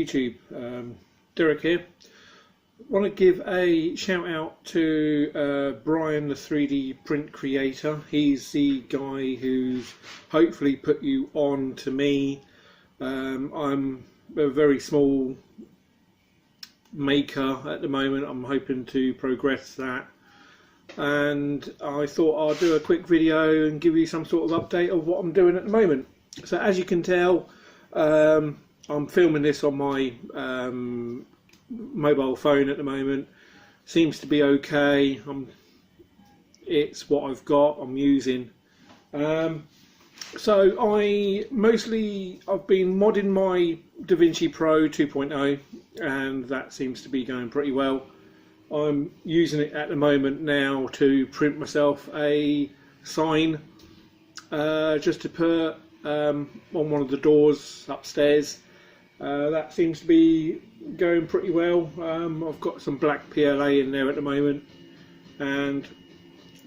YouTube. Derek here. Want to give a shout out to Brian, the 3D print creator. He's the guy who's hopefully put you on to me. I'm a very small maker at the moment. I'm hoping to progress that, and I thought I'd do a quick video and give you some sort of update of what I'm doing at the moment. So as you can tell, I'm filming this on my mobile phone at the moment. Seems to be okay. It's what I've got, I'm using. So I've been modding my Vinci Pro 2.0, and that seems to be going pretty well. I'm using it at the moment now to print myself a sign, just to put on one of the doors upstairs. That seems to be going pretty well. I've got some black PLA in there at the moment, and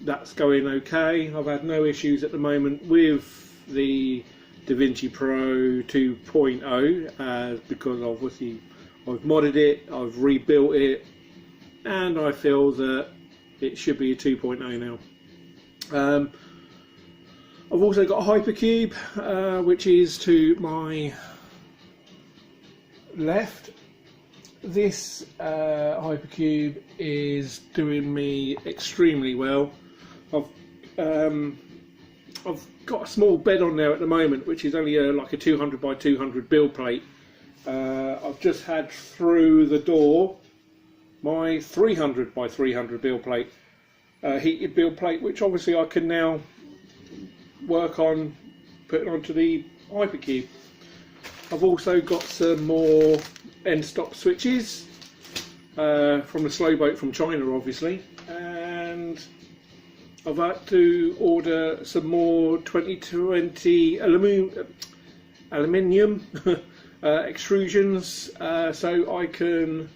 that's going okay. I've had no issues at the moment with the Vinci Pro 2.0, because obviously I've modded it, I've rebuilt it, and I feel that it should be a 2.0 now. I've also got a Hypercube, which is to my left. This Hypercube is doing me extremely well. I've got a small bed on there at the moment, which is only like a 200 by 200 build plate. I've just had through the door my 300 by 300 build plate, heated build plate, which obviously I can now work on putting onto the Hypercube. I've also got some more end stop switches from the slow boat from China, obviously, and I've had to order some more 2020 aluminium extrusions, so I can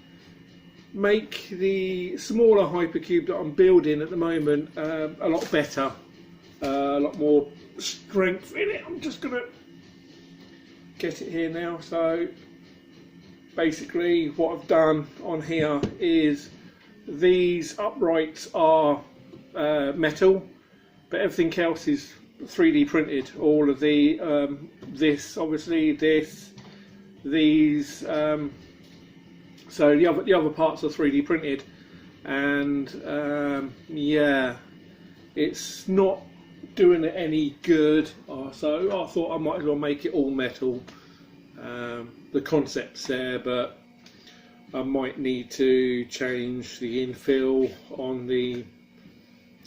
make the smaller Hypercube that I'm building at the moment a lot better, a lot more strength in it. I'm just gonna get it here now. So basically what I've done on here is these uprights are metal, but everything else is 3D printed. All of the this, obviously this, these, so the other parts are 3D printed, and yeah, it's not doing it any good. So I thought I might as well make it all metal. The concept's there, but I might need to change the infill on the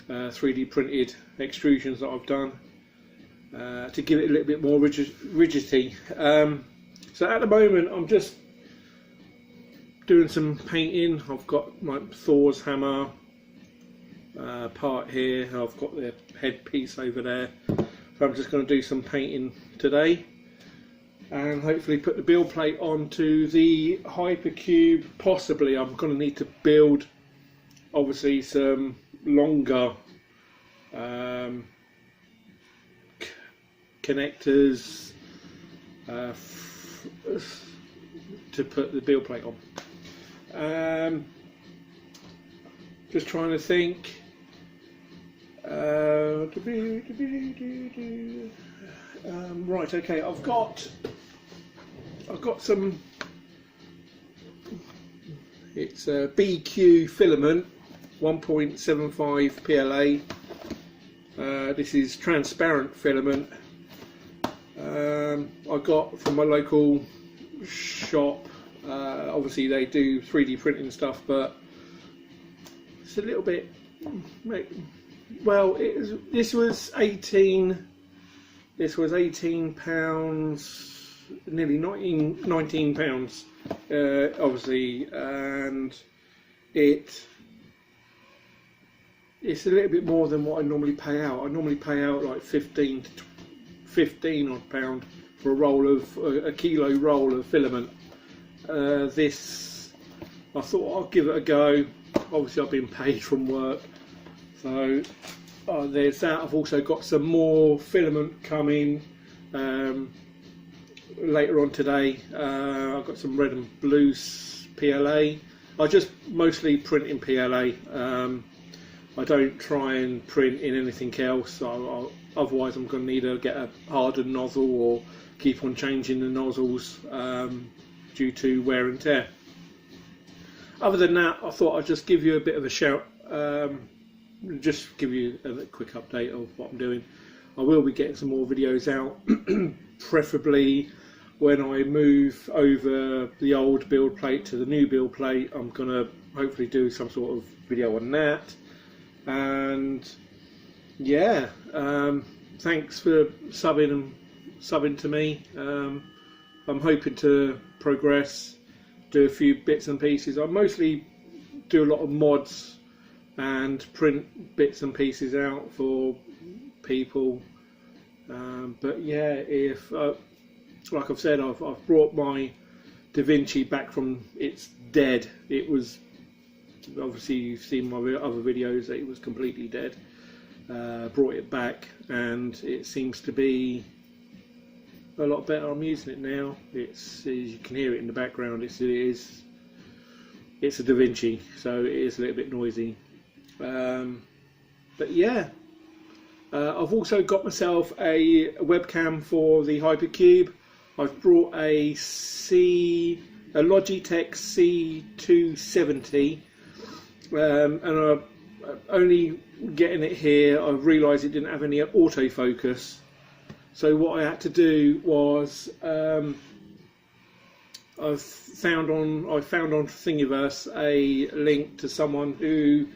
3D printed extrusions that I've done to give it a little bit more rigidity. So at the moment I'm just doing some painting. I've got my Thor's hammer part here, I've got the headpiece over there, so I'm just going to do some painting today and hopefully put the build plate onto the Hypercube. Possibly I'm going to need to build obviously some longer connectors to put the build plate on. Just trying to think. Right, okay, I've got some. It's a BQ filament, 1.75 PLA. This is transparent filament. I got from my local shop. Obviously they do 3D printing stuff, but it's a little bit, well, this was 18 pounds, nearly 19 pounds, obviously, and it's a little bit more than what I normally pay out. I normally pay out like 15 odd pound for a roll of a kilo roll of filament. This, I thought I'd give it a go. Obviously I've been paid from work, so there's that. I've also got some more filament coming later on today. I've got some red and blue PLA. I just mostly print in PLA. I don't try and print in anything else. Otherwise, I'm going to need to get a hardened nozzle or keep on changing the nozzles due to wear and tear. Other than that, I thought I'd just give you a bit of a shout, just give you a quick update of what I'm doing. I will be getting some more videos out, preferably when I move over the old build plate to the new build plate. I'm going to hopefully do some sort of video on that. And yeah, thanks for subbing to me. I'm hoping to progress, do a few bits and pieces. I mostly do a lot of mods and print bits and pieces out for people. But yeah, if like I've said, I've brought my Da Vinci back from its dead. It was, obviously you've seen my other videos that it was completely dead. Brought it back and it seems to be a lot better. I'm using it now. It's, you can hear it in the background, it's a Da Vinci, so it is a little bit noisy. But yeah, I've also got myself a webcam for the Hypercube. I've brought a Logitech C270, and I'm only getting it here. I realised it didn't have any autofocus, so what I had to do was I found on Thingiverse a link to someone who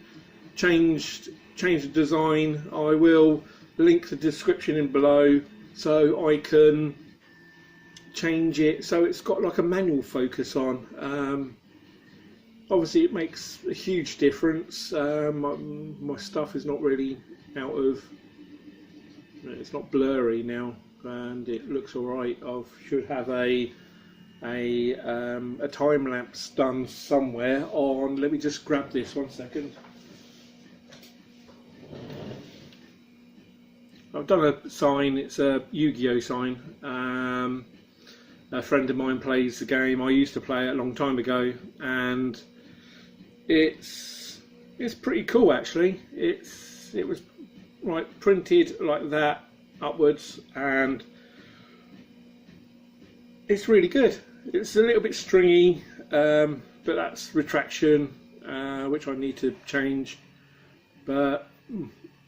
changed the design. I will link the description in below so I can change it so it's got like a manual focus on. Obviously it makes a huge difference. My stuff is not really it's not blurry now and it looks alright. I should have a time lapse done somewhere on, let me just grab this 1 second. I've done a sign, it's a Yu-Gi-Oh sign. A friend of mine plays the game. I used to play it a long time ago, and it's pretty cool actually. It was like printed like that upwards, and it's really good. It's a little bit stringy, but that's retraction, which I need to change. But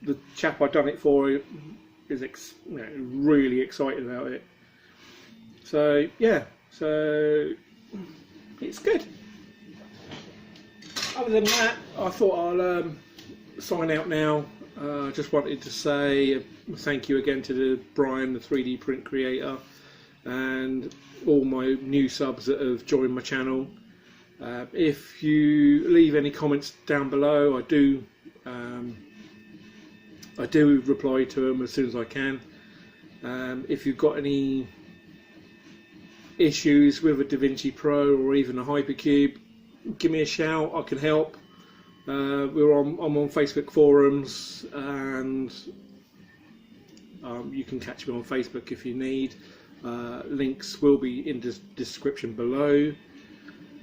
the chap I done it for is really excited about it. So yeah, so it's good. Other than that, I thought I'll sign out now. Just wanted to say thank you again to Brian, the 3D print creator, and all my new subs that have joined my channel. If you leave any comments down below, I do reply to them as soon as I can. If you've got any issues with a Da Vinci Pro or even a Hypercube, give me a shout, I can help. I'm on Facebook forums, and you can catch me on Facebook if you need. Links will be in the description below,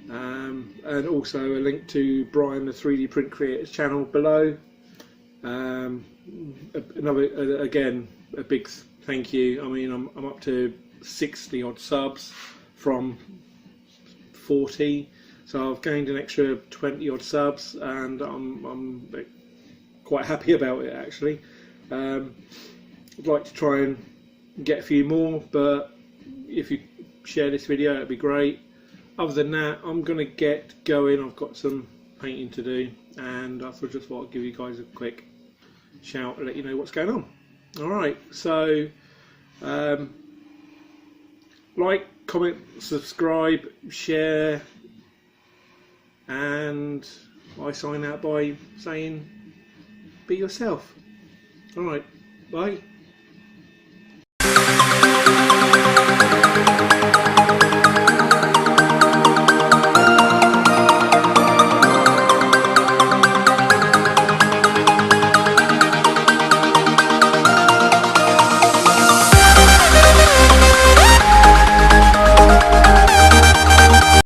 and also a link to Brian, the 3D print creator's channel below. Again, a big thank you. I mean, I'm up to 60 odd subs from 40, so I've gained an extra 20 odd subs, and I'm quite happy about it actually. I'd like to try and get a few more, but if you share this video, that'd be great. Other than that, I'm gonna get going. I've got some painting to do, and I just thought I'd give you guys a quick shout and let you know what's going on. Alright, so like, comment, subscribe, share, and I sign out by saying be yourself. Alright, bye.